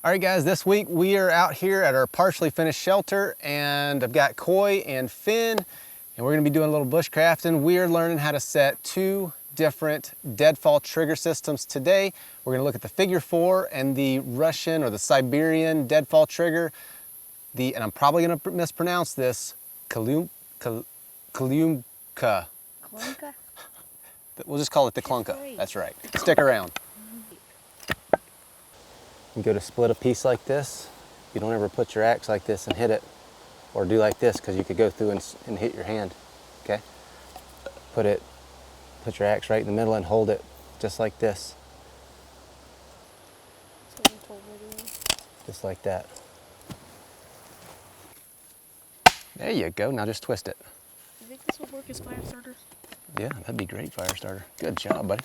All right guys, this week we are out here at our partially finished shelter and I've got Coy and Finn and we're gonna be doing a little bushcrafting. We're learning how to set two different deadfall trigger systems today. We're gonna look at the figure 4 and the Russian or the Siberian deadfall trigger. And I'm probably gonna mispronounce this, Koolyomka. Koolyomka? We'll just call it the Klunka. That's right. Stick around. You go to split a piece like this, you don't ever put your axe like this and hit it, or do like this because you could go through and hit your hand, okay? Put your axe right in the middle and hold it just like this. Just like that. There you go, now just twist it. You think this will work as fire starter? Yeah, that'd be great fire starter. Good job, buddy.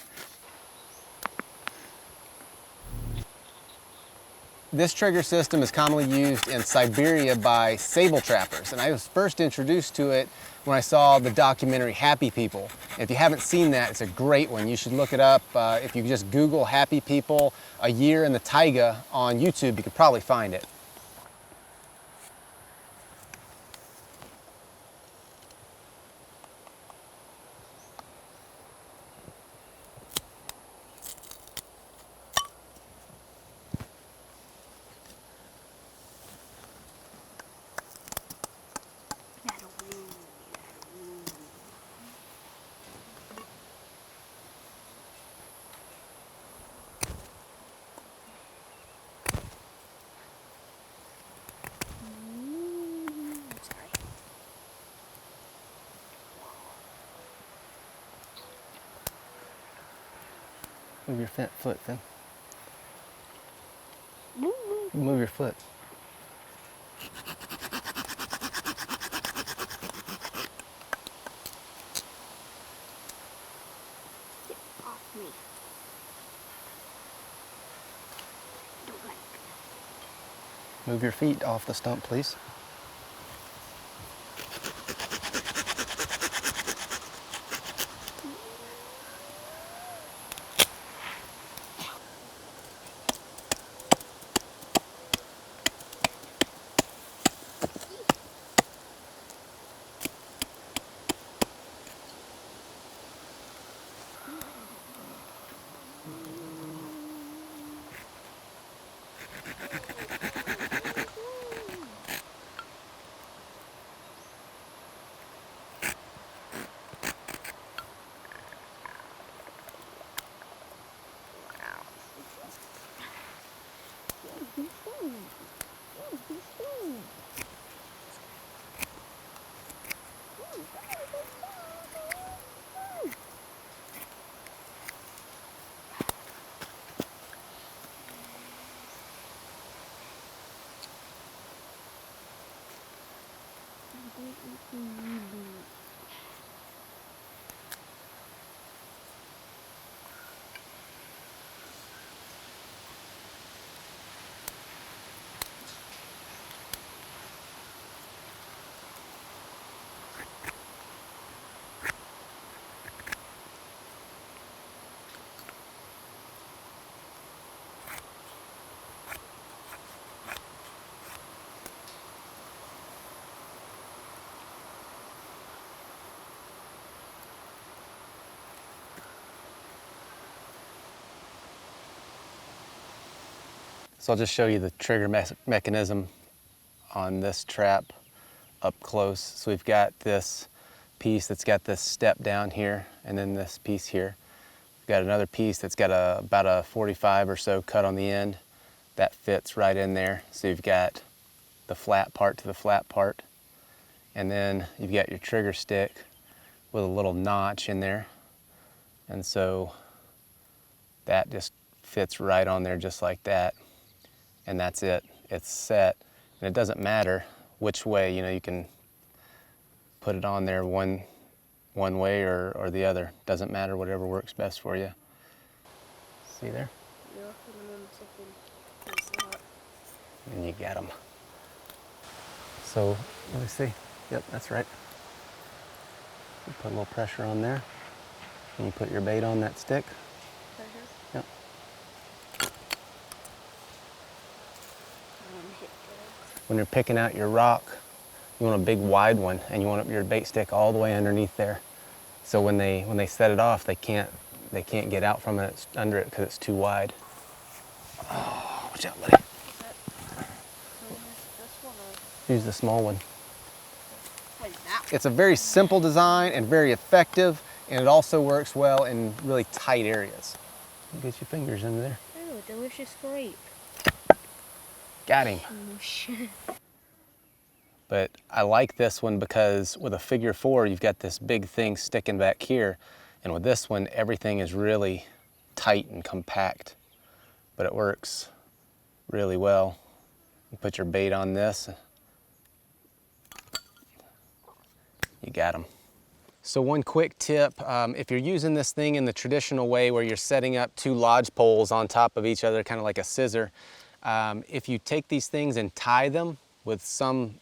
This trigger system is commonly used in Siberia by sable trappers, and I was first introduced to it when I saw the documentary Happy People. If you haven't seen that, it's a great one. You should look it up. If you just Google Happy People, a year in the Taiga on YouTube, you could probably find it. Move your foot, Finn. Move your foot. Get off me. Don't like. Move your feet off the stump, please. So I'll just show you the trigger mechanism on this trap up close. So we've got this piece that's got this step down here and then this piece here. We've got another piece that's got about a 45 or so cut on the end. That fits right in there. So you've got the flat part to the flat part. And then you've got your trigger stick with a little notch in there. And so that just fits right on there just like that. And that's it, it's set. And it doesn't matter which way, you can put it on there one way or the other. Doesn't matter, whatever works best for you. See there? Yeah, and then something in the slot. And you got them. So, let me see. Yep, that's right. You put a little pressure on there. And you put your bait on that stick. Right here? Yep. When you're picking out your rock, you want a big wide one, and you want your bait stick all the way underneath there. So when they set it off, they can't get out from it under it because it's too wide. Oh, watch out, buddy. Use the small one. It's a very simple design and very effective, and it also works well in really tight areas. You get your fingers into there. Oh, delicious grape. Got him. Shoosh. But I like this one because with a figure 4, you've got this big thing sticking back here. And with this one, everything is really tight and compact. But it works really well. You put your bait on this, you got them. So one quick tip, if you're using this thing in the traditional way where you're setting up 2 lodge poles on top of each other, kind of like a scissor, if you take these things and tie them with some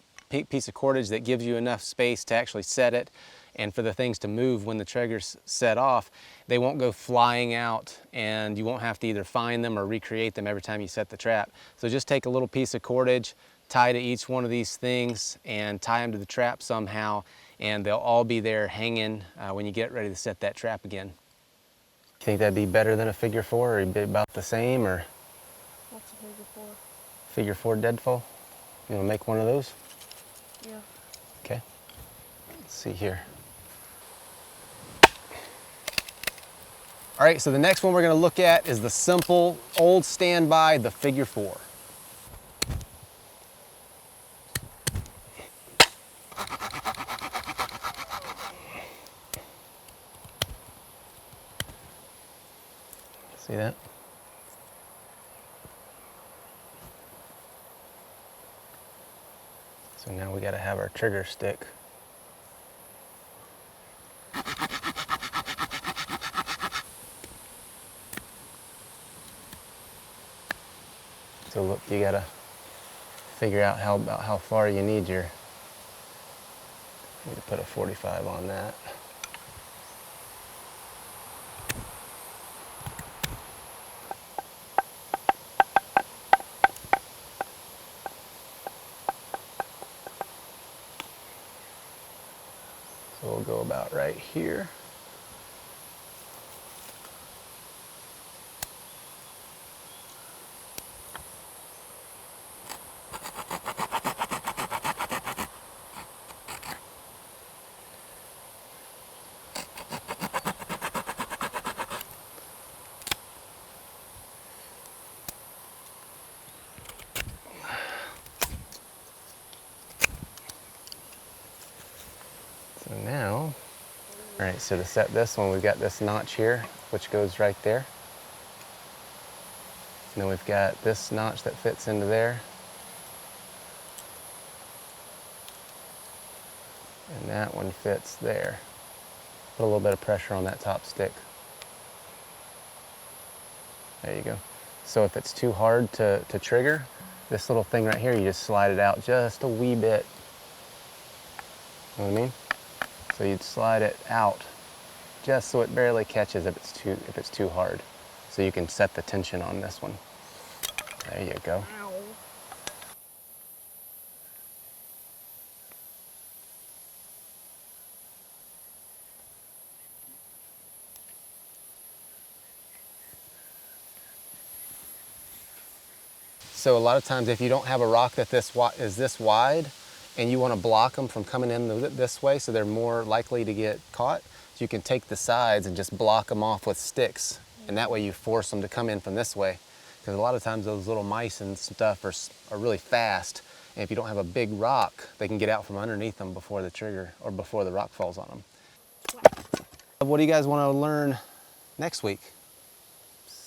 piece of cordage that gives you enough space to actually set it and for the things to move when the trigger's set off, they won't go flying out and you won't have to either find them or recreate them every time you set the trap. So just take a little piece of cordage, tie to each one of these things and tie them to the trap somehow, and they'll all be there hanging when you get ready to set that trap again. You think that'd be better than a figure 4 or be about the same, or? What's a figure 4? Figure 4 deadfall? You wanna make one of those? Yeah. Okay, let's see here. All right, so the next one we're gonna look at is the simple, old standby, the figure 4. See that? So now we gotta have our trigger stick. So look, you gotta figure out about how far you need your, you need to put a 45 on that. So we'll go about right here. So now, all right, so to set this one, we've got this notch here, which goes right there. And then we've got this notch that fits into there. And that one fits there. Put a little bit of pressure on that top stick. There you go. So if it's too hard to trigger, this little thing right here, you just slide it out just a wee bit. You know what I mean? So you'd slide it out just so it barely catches if it's too hard. So you can set the tension on this one. There you go. Ow. So a lot of times if you don't have a rock that is this wide and you want to block them from coming in this way so they're more likely to get caught, so you can take the sides and just block them off with sticks. And that way you force them to come in from this way. Because a lot of times those little mice and stuff are really fast. And if you don't have a big rock, they can get out from underneath them before the trigger or before the rock falls on them. What do you guys want to learn next week?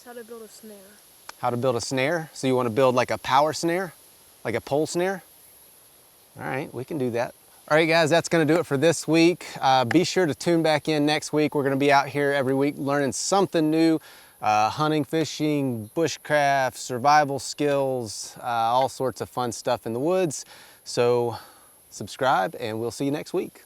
How to build a snare. How to build a snare? So you want to build like a power snare? Like a pole snare? All right, we can do that. All right, guys, that's going to do it for this week. Be sure to tune back in next week. We're going to be out here every week learning something new. Hunting, fishing, bushcraft, survival skills, all sorts of fun stuff in the woods. So subscribe and we'll see you next week.